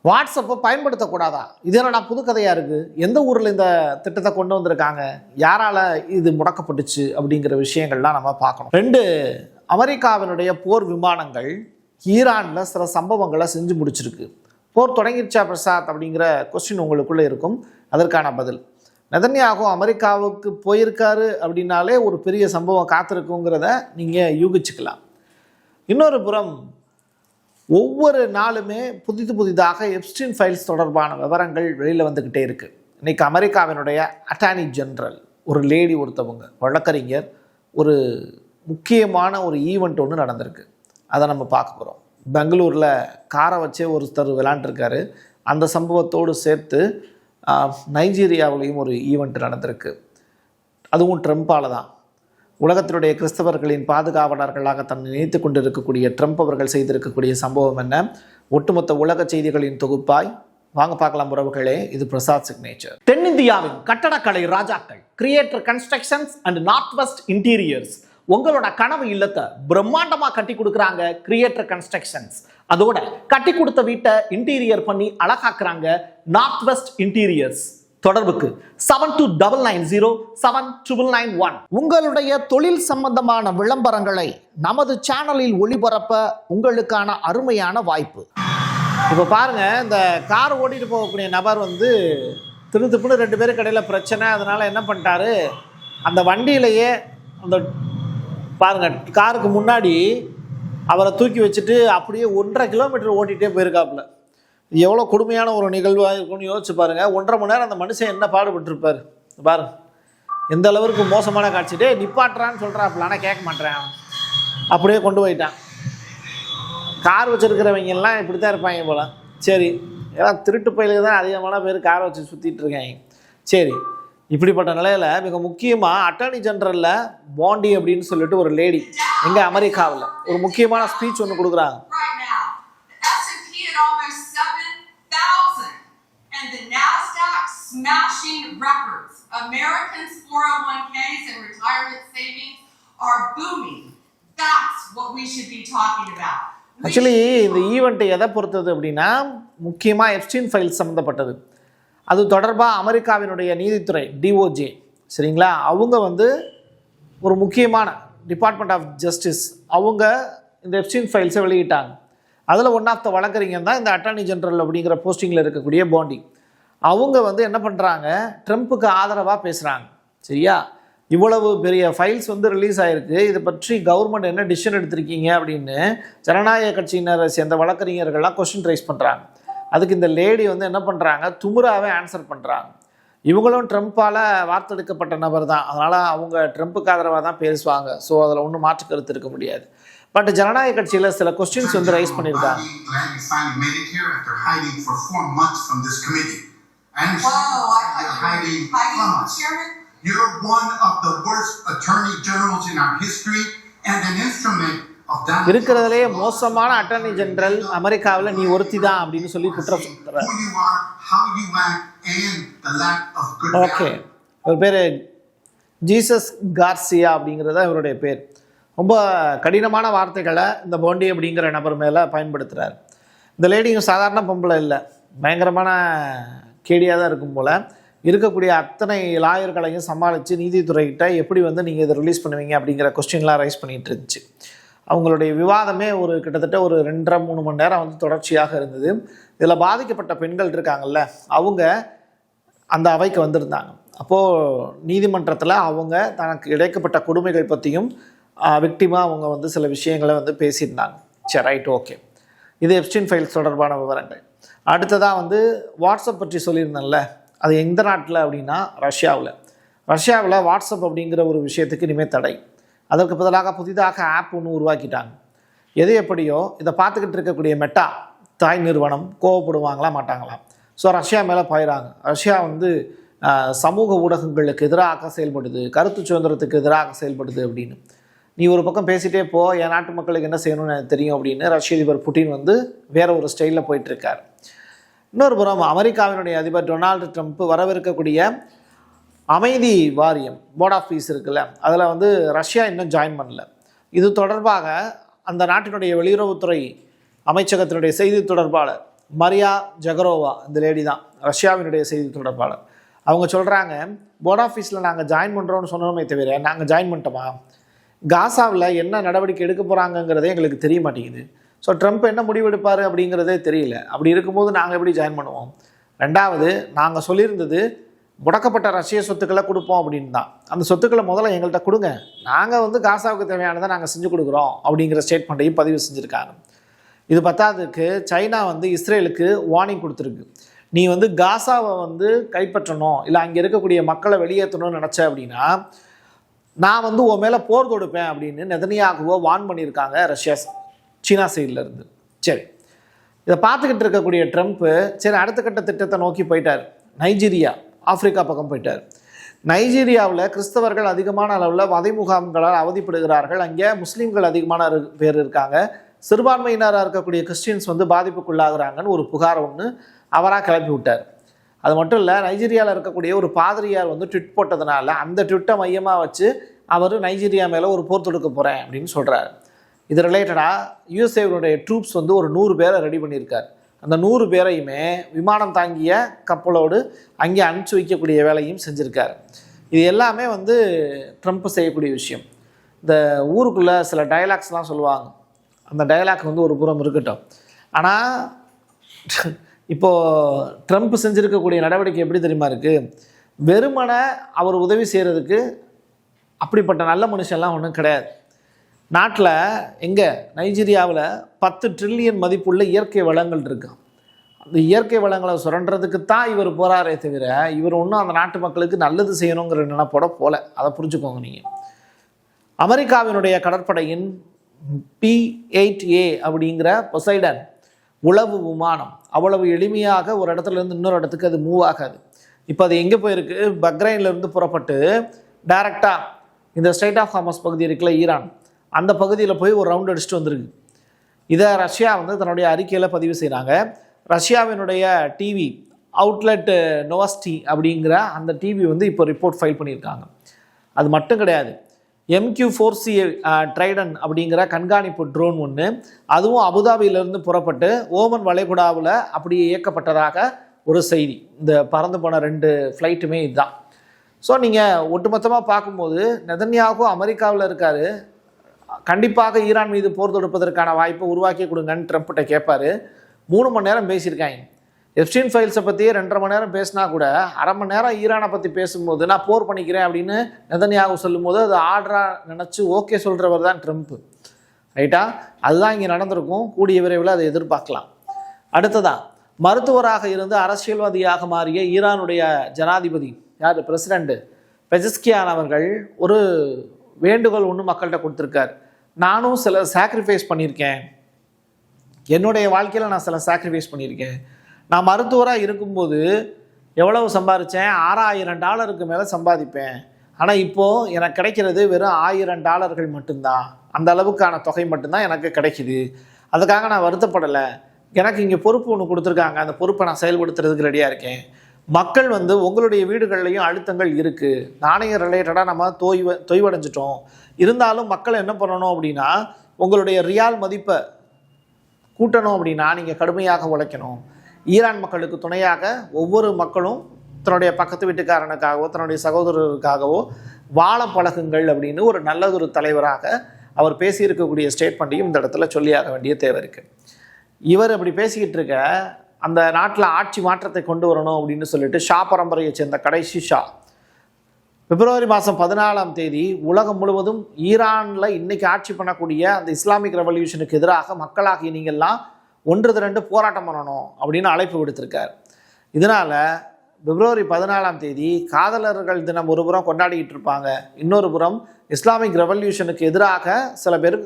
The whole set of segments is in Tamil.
வாட்ஸ்அப்பை பயன்படுத்தக்கூடாதா? இது என்னடா புது கதையாக இருக்குது? எந்த ஊரில் இந்த திட்டத்தை கொண்டு வந்திருக்காங்க? யாரால் இது முடக்கப்பட்டுச்சு? அப்படிங்கிற விஷயங்கள்லாம் நம்ம பார்க்கணும். 2 அமெரிக்காவினுடைய போர் விமானங்கள் ஈரானில் சில சம்பவங்களை செஞ்சு முடிச்சிருக்கு. போர் தொடங்கிடுச்சா பிரசாத் அப்படிங்கிற கொஸ்டின் உங்களுக்குள்ளே இருக்கும். அதற்கான பதில், நெதன்யாகு அமெரிக்காவுக்கு போயிருக்காரு அப்படின்னாலே ஒரு பெரிய சம்பவம் காத்திருக்குங்கிறத நீங்கள் யூகிச்சுக்கலாம். இன்னொரு புறம் ஒவ்வொரு நாளுமே புதிதாக எப்ஸ்டீன் ஃபைல்ஸ் தொடர்பான விவரங்கள் வெளியில் வந்துக்கிட்டே இருக்குது. இன்றைக்கி அமெரிக்காவினுடைய அட்டார்னி ஜெனரல் ஒரு லேடி, ஒருத்தவங்க வழக்கறிஞர், ஒரு முக்கியமான ஒரு ஈவெண்ட் ஒன்று நடந்திருக்கு. அதை நம்ம பார்க்க போகிறோம். பெங்களூரில் காரை வச்சே ஒருத்தர் விளாண்டுருக்காரு. அந்த சம்பவத்தோடு சேர்த்து நைஜீரியாவிலையும் ஒரு ஈவெண்ட் நடந்திருக்கு. அதுவும் ட்ரம்ப்பால் தான். உலகத்தினுடைய கிறிஸ்தவர்களின் பாதுகாவலர்களாக தன்னை நினைத்து கொண்டிருக்கக்கூடிய ட்ரம்ப் அவர்கள் செய்திருக்கக்கூடிய சம்பவம் என்ன? ஒட்டுமொத்த உலக செய்திகளின் தொகுப்பாய் வாங்க பார்க்கலாம் உறவுகளே. இது பிரசாத் சிக்னேச்சர். தென்னிந்தியாவின் கட்டடக்கலை ராஜாக்கள் creator constructions and north west interiors உங்களோட கனவு இல்லத்தை பிரம்மாண்டமாக கட்டி கொடுக்குறாங்க கிரியேட்டர் கன்ஸ்ட்ரக்ஷன்ஸ். அதோட கட்டி கொடுத்த வீட்டை இன்டீரியர் பண்ணி அழகாக்குறாங்க நார்த் வெஸ்ட் இன்டீரியர்ஸ். தொடர்புக்கு 7299079991. உங்களுடைய தொழில் சம்பந்தமான விளம்பரங்களை நமது சேனலில் ஒளிபரப்ப உங்களுக்கான அருமையான வாய்ப்பு. இப்போ பாருங்க, இந்த கார் ஓட்டிட்டு போகக்கூடிய நபர் வந்து திருத்துப்புன்னு 2 பேருக்கு இடையில பிரச்சனை. அதனால என்ன பண்ணிட்டாரு, அந்த வண்டியிலேயே அந்த பாருங்க காருக்கு முன்னாடி அவரை தூக்கி வச்சுட்டு அப்படியே 1.5 கிலோமீட்டர் ஓட்டிகிட்டே போயிருக்காப்புல. எவ்வளோ கொடுமையான ஒரு நிகழ்வாக இருக்கும்னு யோசிச்சு பாருங்கள். 1.5 மணி நேரம் அந்த மனுஷன் என்ன பாடுபட்டுருப்பார் பாருங்க. எந்த அளவுக்கு மோசமான காட்சிட்டே நிப்பாட்டுறான்னு சொல்கிறாப்புல, ஆனால் கேட்க மாட்டேன். அப்படியே கொண்டு போயிட்டான். கார் வச்சுருக்கிறவங்கெல்லாம் இப்படி தான் இருப்பாங்க போல். சரி, ஏதாவது திருட்டு பயிலுக்கு தான் அதிகமான பேர் காரை வச்சு சுற்றிட்டு இருக்காங்க. சரி, இப்படிப்பட்ட நிலையில் மிக முக்கியமாக அட்டார்னி ஜெனரலில் பாண்டி அப்படின்னு சொல்லிட்டு ஒரு லேடி எங்கே அமெரிக்காவில் ஒரு முக்கியமான ஸ்பீச் ஒன்று கொடுக்குறாங்க. And the NASDAQ smashing records. Americans' 401ks and retirement savings are booming. That's what we should be talking about. Actually இந்த ஈவெண்ட்டை எதை பொறுத்தது அப்படின்னா, முக்கியமாக எப்ஸ்டீன் ஃபைல்ஸ் சம்மந்தப்பட்டது. அது தொடர்பாக அமெரிக்காவினுடைய நீதித்துறை DOJ, சரிங்களா, அவங்க வந்து ஒரு முக்கியமான டிபார்ட்மெண்ட் ஆஃப் ஜஸ்டிஸ் அவங்க இந்த எப்ஸ்டீன் ஃபைல்ஸை வெளியிட்டாங்க. அதில் ஒன் ஆஃப் த வழக்கறிஞர் தான் இந்த அட்டார்னி ஜெனரல் அப்படிங்கிற போஸ்டிங்கில் இருக்கக்கூடிய பாண்டி. அவங்க வந்து என்ன பண்ணுறாங்க, ட்ரம்ப்புக்கு ஆதரவாக பேசுகிறாங்க. சரியா, இவ்வளவு பெரிய ஃபைல்ஸ் வந்து ரிலீஸ் ஆகிருக்கு, இதை பற்றி கவர்மெண்ட் என்ன டிசிஷன் எடுத்திருக்கீங்க அப்படின்னு ஜனநாயக கட்சியினரை சேர்ந்த வழக்கறிஞர்கள்லாம் கொஸ்டின் ரைஸ் பண்ணுறாங்க. அதுக்கு இந்த லேடி வந்து என்ன பண்ணுறாங்க, துமுறாவே ஆன்சர் பண்ணுறாங்க. இவங்களும் ட்ரம்ப்பால் வார்த்தெடுக்கப்பட்ட நபர் தான், அதனால் அவங்க ட்ரம்ப்புக்கு ஆதரவாக தான் பேசுவாங்க. ஸோ அதில் ஒன்றும் மாற்று கருத்து இருக்க முடியாது. பட் ஜனநாயக கட்சியில் சில கொஸ்டின்ஸ் வந்து ரைஸ் பண்ணியிருக்காங்க. இருக்கிறதுலேயே மோசமான அட்டார்னி ஜெனரல் அமெரிக்காவில் நீ ஒருத்தி தான் அப்படின்னு சொல்லி குற்றம் சொல்ற. ஓகே, ஒரு பேர் ஜீசஸ் கார்சியா அப்படிங்கிறதா இவருடைய பேர். ரொம்ப கடினமான வார்த்தைகளை இந்த பாண்டி அப்படிங்கிற நபர் மேலே பயன்படுத்துகிறார். இந்த லேடியும் சாதாரண பொம்பளை இல்லை, பயங்கரமான கேடியாக தான் இருக்கும் போல். இருக்கக்கூடிய அத்தனை லாயர்களையும் சமாளித்து நீதித்துறைகிட்ட எப்படி வந்து நீங்கள் இதை ரிலீஸ் பண்ணுவீங்க அப்படிங்கிற கொஸ்டின்லாம் ரைஸ் பண்ணிகிட்டு இருந்துச்சு. அவங்களுடைய விவாதமே ஒரு கிட்டத்தட்ட ஒரு 2.5-3 மணி நேரம் வந்து தொடர்ச்சியாக இருந்தது. இதில் பாதிக்கப்பட்ட பெண்கள் இருக்காங்கல்ல, அவங்க அந்த அவைக்கு வந்திருந்தாங்க. அப்போது நீதிமன்றத்தில் அவங்க தனக்கு இழைக்கப்பட்ட கொடுமைகள் பற்றியும் விக்டிமாக அவங்க வந்து சில விஷயங்களை வந்து பேசியிருந்தாங்க. சரி, ரைட், ஓகே. இது எப்ஸ்டீன் ஃபைல்ஸ் தொடர்பான விவரங்கள். அடுத்ததாக வந்து வாட்ஸ்அப் பற்றி சொல்லியிருந்தேன்ல, அது எந்த நாட்டில் அப்படின்னா ரஷ்யாவில் வாட்ஸ்அப் அப்படிங்கிற ஒரு விஷயத்துக்கு இனிமேல் தடை. அதற்கு பதிலாக புதிதாக ஆப் ஒன்று உருவாக்கிட்டாங்க. எது எப்படியோ இதை பார்த்துக்கிட்டு இருக்கக்கூடிய மெட்டா தாய் நிறுவனம் கோவப்படுவாங்களா மாட்டாங்களா? ஸோ ரஷ்யா மேலே பாயிறாங்க. ரஷ்யா வந்து சமூக ஊடகங்களுக்கு எதிராக செயல்படுது, கருத்து சுதந்திரத்துக்கு எதிராக செயல்படுது அப்படின்னு. நீ ஒரு பக்கம் பேசிகிட்டே போ, என் நாட்டு மக்களுக்கு என்ன செய்யணும்னு எனக்கு தெரியும் அப்படின்னு ரஷ்ய அதிபர் புட்டின் வந்து வேற ஒரு ஸ்டைலில் போயிட்டுருக்கார். இன்னொரு புறம் அமெரிக்காவினுடைய அதிபர் டொனால்டு ட்ரம்ப் வரவிருக்கக்கூடிய அமைதி வாரியம் போர்ட் ஆஃப் பீஸ் இருக்குல்ல, அதில் வந்து ரஷ்யா இன்னும் ஜாயின் பண்ணல. இது தொடர்பாக அந்த நாட்டினுடைய வெளியுறவுத்துறை அமைச்சகத்தினுடைய செய்தி தொடர்பாளர் மரியா ஜகரோவா, இந்த லேடி தான் ரஷ்யாவினுடைய செய்தி தொடர்பாளர். அவங்க சொல்கிறாங்க, போர்ட் ஆஃபீஸில் நாங்கள் ஜாயின் பண்ணுறோன்னு சொன்னோமே தவிர நாங்கள் ஜாயின் பண்ணிட்டோமா, காசாவில் என்ன நடவடிக்கை எடுக்க போகிறாங்கங்கிறதே எங்களுக்கு தெரிய மாட்டேங்குது. ஸோ ட்ரம்ப் என்ன முடிவு எடுப்பார் அப்படிங்கிறதே தெரியல. அப்படி இருக்கும்போது நாங்கள் எப்படி ஜாயின் பண்ணுவோம்? ரெண்டாவது, நாங்கள் சொல்லியிருந்தது முடக்கப்பட்ட ரஷ்ய சொத்துக்களை கொடுப்போம் அப்படின்னு தான். அந்த சொத்துக்களை முதல்ல எங்கள்கிட்ட கொடுங்க, நாங்கள் காசாவுக்கு தேவையானதை நாங்கள் செஞ்சு கொடுக்குறோம் அப்படிங்கிற ஸ்டேட்மெண்ட்டையும் பதிவு செஞ்சுருக்காங்க. இது பத்தாததுக்கு சைனா இஸ்ரேலுக்கு வார்னிங் கொடுத்துருக்கு. நீ காசாவை கைப்பற்றணும், இல்லை அங்கே இருக்கக்கூடிய மக்களை வெளியேற்றணும்னு நினச்ச அப்படின்னா நான் உன் மேலே போர் தொடுப்பேன் அப்படின்னு நெதன்யாகுவை வார்ன் பண்ணியிருக்காங்க சீனா சைட்லேருந்து. சரி, இதை பார்த்துக்கிட்டு இருக்கக்கூடிய ட்ரம்ப்பு சரி அடுத்த கட்ட திட்டத்தை நோக்கி போயிட்டார். நைஜீரியா, ஆப்பிரிக்கா பக்கம் போயிட்டார். நைஜீரியாவில் கிறிஸ்தவர்கள் அதிகமான அளவில் வதை முகாம்களால் அவதிப்படுகிறார்கள். அங்கே முஸ்லீம்கள் அதிகமான பேர் இருக்காங்க. சிறுபான்மையினராக இருக்கக்கூடிய கிறிஸ்டியன்ஸ் பாதிப்புக்குள்ளாகிறாங்கன்னு ஒரு புகாரை அவராக கிளப்பி விட்டார். அது மட்டும் இல்லை, நைஜீரியாவில் இருக்கக்கூடிய ஒரு பாதிரியார் ட்விட் போட்டதுனால அந்த ட்விட்டை மையமாக வச்சு அவர் நைஜீரியா மேலே ஒரு போர் தொடுக்க போகிறேன் அப்படின்னு சொல்கிறார். இது ரிலேட்டடாக யூஎஸ்ஏனுடைய ட்ரூப்ஸ் ஒரு 100 பேரை ரெடி பண்ணியிருக்கார். அந்த 100 பேரையுமே விமானம் தாங்கிய கப்பலோடு அங்கே அனுப்பிச்சி வைக்கக்கூடிய வேலையும் செஞ்சுருக்கார். இது எல்லாமே ட்ரம்ப் செய்யக்கூடிய விஷயம். இந்த ஊருக்குள்ளே சில டயலாக்ஸ்லாம் சொல்லுவாங்க. அந்த டயலாக் ஒரு புறம் இருக்கட்டும். ஆனால் இப்போது ட்ரம்ப் செஞ்சுருக்கக்கூடிய நடவடிக்கை எப்படி தெரியுமா இருக்குது? வெறுமனை அவர் உதவி செய்கிறதுக்கு அப்படிப்பட்ட நல்ல மனுஷன்லாம் ஒன்றும் கிடையாது. நாட்டில் எங்கே நைஜீரியாவில் 10 ட்ரில்லியன் மதிப்புள்ள இயற்கை வளங்கள் இருக்கு. அந்த இயற்கை வளங்களை சுரண்டுறதுக்கு தான் இவர் போகிறாரே தவிர இவர் ஒன்றும் அந்த நாட்டு மக்களுக்கு நல்லது செய்யணுங்கிற நினைப்போட போல. அதை புரிஞ்சுக்கோங்க நீங்கள். அமெரிக்காவினுடைய கடற்படையின் P-8A அப்படிங்கிற பொசைடன் உளவு விமானம் அவ்வளவு எளிமையாக ஒரு இடத்துலேருந்து இன்னொரு இடத்துக்கு அது மூவ் ஆகாது. இப்போ அது எங்கே போயிருக்கு? பக்ரைன்லேருந்து புறப்பட்டு டைரெக்டாக இந்த ஸ்ட்ரைட் ஆஃப் ஹார்மஸ் பகுதி இருக்குல்ல, ஈரான், அந்த பகுதியில் போய் ஒரு ரவுண்ட் அடிச்சுட்டு வந்திருக்கு. இதை ரஷ்யா தன்னுடைய அறிக்கையில் பதிவு செய்கிறாங்க. ரஷ்யாவினுடைய டிவி அவுட்லெட் நோவாஸ்டி அப்படிங்கிற அந்த டிவி இப்போ ரிப்போர்ட் ஃபைல் பண்ணியிருக்காங்க. அது மட்டும் கிடையாது, MQ-4C ட்ரைடன் அப்படிங்கிற கண்காணிப்பு ட்ரோன் ஒன்று, அதுவும் அபுதாபியிலிருந்து புறப்பட்டு ஓமன் வளைகுடாவில் அப்படியே இயக்கப்பட்டதாக ஒரு செய்தி. இந்த பறந்து போன 2 ஃப்ளைட்டுமே இதுதான். ஸோ நீங்கள் ஒட்டுமொத்தமாக பார்க்கும்போது நெதன்யாகு அமெரிக்காவில் இருக்கார். கண்டிப்பாக ஈரான் மீது போர் தொடுப்பதற்கான வாய்ப்பை உருவாக்கி கொடுங்கன்னு ட்ரம்ப்கிட்ட கேட்பார். 3 மணி நேரம் பேசியிருக்காங்க. எப்ஸ்டீன் ஃபைல்ஸை பற்றியே 2.5 மணி நேரம் பேசினா கூட 1/2 மணி நேரம் ஈரானை பற்றி பேசும்போது நான் போர் பண்ணிக்கிறேன் அப்படின்னு நெதன்யாகு சொல்லும்போது அது ஆர்டராக நினச்சி ஓகே சொல்கிறவர் தான் ட்ரம்ப்பு. ரைட்டா? அதுதான் இங்கே நடந்திருக்கும். கூடிய விரைவில் அதை எதிர்பார்க்கலாம். அடுத்ததான், மருத்துவராக இருந்து அரசியல்வாதியாக மாறிய ஈரானுடைய ஜனாதிபதி யார், பிரசிடெண்ட் பெஜஸ்கியான் அவர்கள் ஒரு வேண்டுகோள் ஒன்று மக்கள்கிட்ட கொடுத்துருக்கார். நானும் சில சாக்ரிஃபைஸ் பண்ணியிருக்கேன், என்னுடைய வாழ்க்கையில் நான் சில சாக்ரிஃபைஸ் பண்ணியிருக்கேன். நான் மருத்துவராக இருக்கும்போது எவ்வளவு சம்பாதிச்சேன்? $6000 மேலே சம்பாதிப்பேன். ஆனால் இப்போது எனக்கு கிடைக்கிறது வெறும் $1000 மட்டும்தான். அந்த அளவுக்கான தொகை மட்டும்தான் எனக்கு கிடைக்கிது. அதுக்காக நான் வருத்தப்படலை. எனக்கு இங்கே பொறுப்பு ஒன்று கொடுத்துருக்காங்க, அந்த பொறுப்பை நான் செயல்படுத்துறதுக்கு ரெடியாக இருக்கேன். மக்கள் உங்களுடைய வீடுகள்லையும் அழுத்தங்கள் இருக்குது. நாணய ரிலேட்டடாக நம்ம தொய்வடைஞ்சிட்டோம். இருந்தாலும் மக்கள் என்ன பண்ணணும் அப்படின்னா, உங்களுடைய ரியால் மதிப்பை கூட்டணும் அப்படின்னா நீங்கள் கடுமையாக உழைக்கணும். ஈரான் மக்களுக்கு துணையாக ஒவ்வொரு மக்களும் தன்னுடைய பக்கத்து வீட்டுக்காரனுக்காகவோ தன்னுடைய சகோதரருக்காகவோ வாழ பழகுங்கள் அப்படின்னு ஒரு நல்லதொரு தலைவராக அவர் பேசியிருக்கக்கூடிய ஸ்டேட்மெண்ட்டையும் இந்த இடத்துல சொல்லியாக வேண்டிய தேவை இருக்குது. இவர் அப்படி பேசிக்கிட்டு இருக்க அந்த நாட்டில் ஆட்சி மாற்றத்தை கொண்டு வரணும் அப்படின்னு சொல்லிட்டு ஷா பரம்பரையை சேர்ந்த கடைசி ஷா பிப்ரவரி மாதம் 14ஆம் தேதி உலகம் முழுவதும் ஈரானில் இன்றைக்கி ஆட்சி பண்ணக்கூடிய அந்த இஸ்லாமிக் ரெவல்யூஷனுக்கு எதிராக மக்களாகிய நீங்கள்லாம் ஒன்று திரண்டு போராட்டம் பண்ணணும் அப்படின்னு அழைப்பு விடுத்திருக்கார். இதனால் பிப்ரவரி 14ஆம் தேதி காதலர்கள் தினம் ஒரு புறம் கொண்டாடிக்கிட்டு இருப்பாங்க, இன்னொரு புறம் இஸ்லாமிக் ரெவல்யூஷனுக்கு எதிராக சில பேர்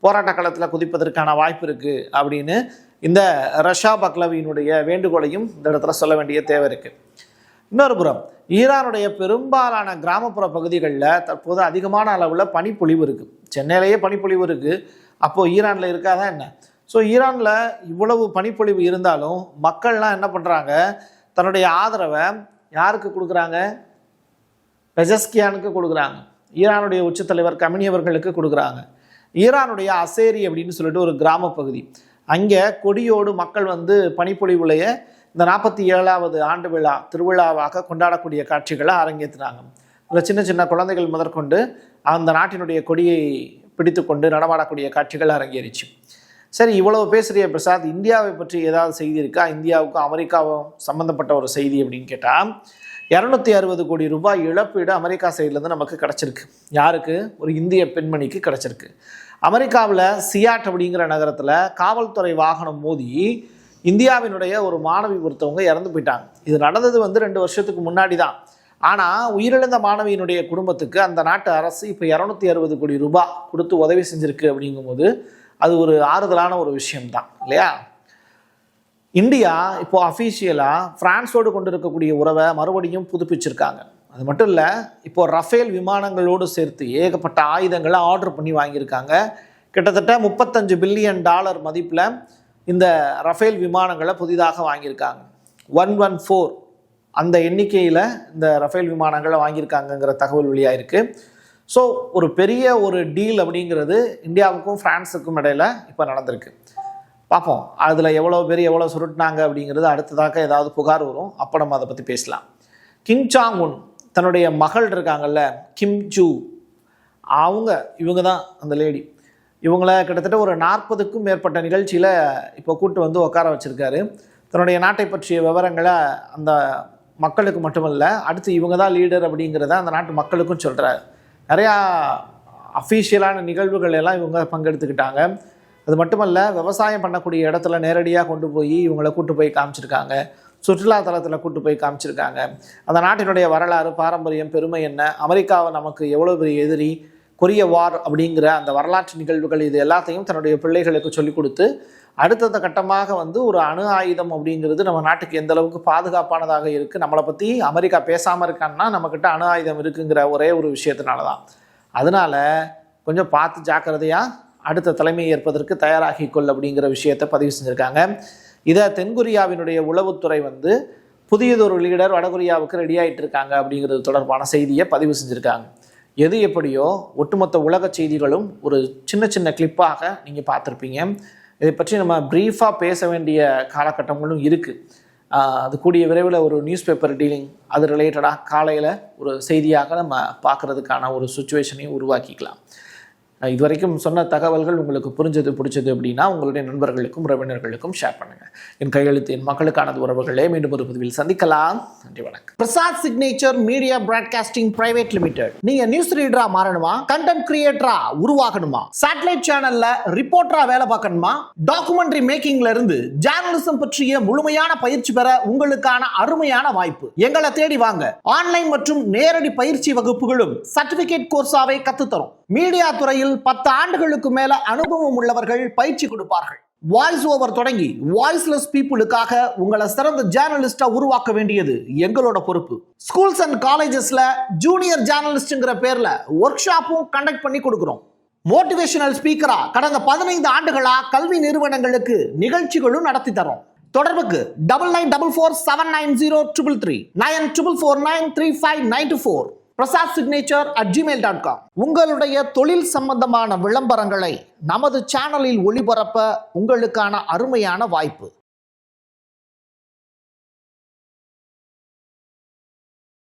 போராட்ட களத்தில் குதிப்பதற்கான வாய்ப்பு இருக்குது அப்படின்னு இந்த ரஷா பக்லவியினுடைய வேண்டுகோளையும் இந்த இடத்துல சொல்ல வேண்டிய தேவை இருக்குது. இன்னொரு புறம் ஈரானுடைய பெரும்பாலான கிராமப்புற பகுதிகளில் தற்போது அதிகமான அளவில் பனிப்பொழிவு இருக்குது. சென்னையிலேயே பனிப்பொழிவு இருக்குது, அப்போது ஈரானில் இருக்காதான் என்ன? ஸோ ஈரானில் இவ்வளவு பனிப்பொழிவு இருந்தாலும் மக்கள்லாம் என்ன பண்ணுறாங்க, தன்னுடைய ஆதரவை யாருக்கு கொடுக்குறாங்க? பெஜஸ்கியானுக்கு கொடுக்குறாங்க. ஈரானுடைய உச்சத்தலைவர் கமினி அவர்களுக்கு கொடுக்குறாங்க. ஈரானுடைய அசேரி அப்படின்னு சொல்லிட்டு ஒரு கிராம பகுதி, அங்கே கொடியோடு மக்கள் வந்து பனிப்பொழிவுலைய இந்த 47வது ஆண்டு விழா திருவிழாவாக கொண்டாடக்கூடிய காட்சிகளை அரங்கேற்றினாங்க. இதில் சின்ன சின்ன குழந்தைகள் முதற்கொண்டு அந்த நாட்டினுடைய கொடியை பிடித்து கொண்டு நடமாடக்கூடிய காட்சிகள் அரங்கேறிச்சு. சரி, இவ்வளவு பேசுகிற பிரசாத், இந்தியாவை பற்றி ஏதாவது செய்தி இருக்கா? இந்தியாவுக்கும் அமெரிக்காவும் சம்மந்தப்பட்ட ஒரு செய்தி அப்படின்னு கேட்டால் 260 கோடி ரூபாய் இழப்பீடு அமெரிக்கா சைட்லேருந்து நமக்கு கிடச்சிருக்கு. யாருக்கு? ஒரு இந்திய பெண்மணிக்கு கிடச்சிருக்கு. அமெரிக்காவில் சியாட் அப்படிங்கிற நகரத்தில் காவல்துறை வாகனம் மோதி இந்தியாவினுடைய ஒரு மாணவி ஒருத்தவங்க இறந்து போயிட்டாங்க. இது நடந்தது வந்து 2 வருஷத்துக்கு முன்னாடி தான். ஆனால் உயிரிழந்த மாணவியினுடைய குடும்பத்துக்கு அந்த நாட்டு அரசு இப்போ 260 கோடி ரூபாய் கொடுத்து உதவி செஞ்சுருக்கு. அப்படிங்கும்போது அது ஒரு ஆறுதலான ஒரு விஷயம்தான் இல்லையா? இந்தியா இப்போ அஃபீஷியலாக ஃப்ரான்ஸோடு கொண்டு இருக்கக்கூடிய உறவை மறுபடியும் புதுப்பிச்சிருக்காங்க. அது மட்டும் இல்லை, இப்போது ரஃபேல் விமானங்களோடு சேர்த்து ஏகப்பட்ட ஆயுதங்களை ஆர்டர் பண்ணி வாங்கியிருக்காங்க. கிட்டத்தட்ட $35 பில்லியன் மதிப்பில் இந்த ரஃபேல் விமானங்களை புதிதாக வாங்கியிருக்காங்க. 114 அந்த எண்ணிக்கையில் இந்த ரஃபேல் விமானங்களை வாங்கியிருக்காங்கங்கிற தகவல் வெளியாயிருக்கு. ஸோ ஒரு பெரிய ஒரு டீல் அப்படிங்கிறது இந்தியாவுக்கும் ஃப்ரான்ஸுக்கும் இடையில் இப்போ நடந்திருக்கு. பார்ப்போம் அதில் எவ்வளோ பேர் எவ்வளோ சுருட்டினாங்க அப்படிங்கிறது அடுத்ததாக ஏதாவது புகார் வரும், அப்போ நம்ம அதை பற்றி பேசலாம். கிம் ஜாங் உன் தன்னுடைய மகள் இருக்காங்கல்ல, கிம் ஜூ, இவங்க தான் அந்த லேடி. இவங்கள கிட்டத்தட்ட ஒரு 40க்கும் மேற்பட்ட நிகழ்ச்சியில் இப்போ கூட்டு வந்து உட்கார வச்சுருக்காரு. தன்னுடைய நாட்டை பற்றிய விவரங்களை அந்த மக்களுக்கு மட்டுமல்ல, அடுத்து இவங்க தான் லீடர் அப்படிங்கிறத அந்த நாட்டு மக்களுக்கும் சொல்கிறார். நிறையா அஃபீஷியலான நிகழ்வுகள் எல்லாம் இவங்க பங்கெடுத்துக்கிட்டாங்க. அது மட்டுமல்ல, விவசாயம் பண்ணக்கூடிய இடத்துல நேரடியாக கொண்டு போய் இவங்களை கூட்டு போய் காமிச்சிருக்காங்க. சுற்றுலா தலத்தில் கூட்டு போய் காமிச்சிருக்காங்க. அந்த நாட்டினுடைய வரலாறு, பாரம்பரியம், பெருமை என்ன, அமெரிக்காவை நமக்கு எவ்வளோ பெரிய எதிரி, கொரிய வார் அப்படிங்கிற அந்த வரலாற்று நிகழ்வுகள், இது எல்லாத்தையும் தன்னுடைய பிள்ளைகளுக்கு சொல்லிக் கொடுத்து அடுத்தடுத்த கட்டமாக வந்து ஒரு அணு ஆயுதம் அப்படிங்கிறது நம்ம நாட்டுக்கு எந்த அளவுக்கு பாதுகாப்பானதாக இருக்குது, நம்மளை பற்றி அமெரிக்கா பேசாமல் இருக்கான்னா நம்மக்கிட்ட அணு ஆயுதம் இருக்குங்கிற ஒரே ஒரு விஷயத்தினால தான். அதனால் கொஞ்சம் பார்த்து ஜாக்கிரதையாக அடுத்த தலைமை ஏற்பதற்கு தயாராகிக்கொள் அப்படிங்கிற விஷயத்தை பதிவு செஞ்சுருக்காங்க. இதை தென்கொரியாவினுடைய உளவுத்துறை வந்து புதியதொரு லீடர் வடகொரியாவுக்கு ரெடி ஆகிட்டு இருக்காங்க அப்படிங்கிறது தொடர்பான செய்தியை பதிவு செஞ்சுருக்காங்க. எது எப்படியோ ஒட்டுமொத்த உலக செய்திகளும் ஒரு சின்ன சின்ன கிளிப்பாக நீங்கள் பார்த்துருப்பீங்க. இதை பற்றி நம்ம ப்ரீஃபாக பேச வேண்டிய காலகட்டங்களும் இருக்குது. அது கூடிய விரைவில் ஒரு நியூஸ் பேப்பர் டீலிங் அது ரிலேட்டடாக காலையில் ஒரு செய்தியாக நம்ம பார்க்குறதுக்கான ஒரு சுச்சுவேஷனையும் உருவாக்கிக்கலாம். இதுவரைக்கும் சொன்ன தகவல்கள் உங்களுக்கு புரிஞ்சது பிடிச்சது அப்படின்னா உங்களுடைய நண்பர்களுக்கும் உறவினர்களுக்கும் ஷேர் பண்ணுங்கள். என் கையெழுத்து என் மக்களுக்கானது உறவுகளே. மீண்டும் ஒரு பதிவில் சந்திக்கலாம். நன்றி, வணக்கம். Prasad signature media broadcasting private limited. நீங்க நியூஸ் ரீடரா மாறணுமா? கண்டென்ட் கிரியேட்டரா உருவாகணுமா? சேட்டலைட் சேனல்ல ரிப்போர்ட்டரா வேலை பார்க்கணுமா? டாக்குமெண்ட்ரி மேக்கிங்ல இருந்து ஜேர்னலிசம் பற்றிய முழுமையான பயிற்சி பெற உங்களுக்கான அருமையான வாய்ப்பு. எங்களை தேடி வாங்க. ஆன்லைன் மற்றும் நேரடி பயிற்சி வகுப்புகளும் சர்டிபிகேட் கோர்ஸாவே கத்துத்தரும். மீடியா துறையில் 10 ஆண்டுகளுக்கு மேல அனுபவம் உள்ளவர்கள் பயிற்சி கொடுப்பார்கள். வாய்ஸ் ஓவர் தொடங்கி வாய்ஸ்லெஸ் பீப்புளுக்காக உங்களை சிறந்த ஜேர்னலிஸ்டா உருவாக்க வேண்டியது எங்களோட பொறுப்பு. ஸ்கூல்ஸ் அண்ட் காலேஜஸ்ல ஜூனியர் ஜேர்னலிஸ்ட்ங்கிற பேர்ல ஒர்க் ஷாப்பும் கண்டக்ட் பண்ணி கொடுக்கிறோம். மோட்டிவேஷனல் ஸ்பீக்கரா கடந்த 15 ஆண்டுகளா கல்வி நிறுவனங்களுக்கு நிகழ்ச்சிகளும் நடத்தி தரோம். தொடர்புக்கு 9944790333 94493594 prasadsignature@gmail.com. உங்களுடைய தொழில் சம்பந்தமான விளம்பரங்களை நமது சேனலில் ஒளிபரப்ப உங்களுக்கான அருமையான வாய்ப்பு.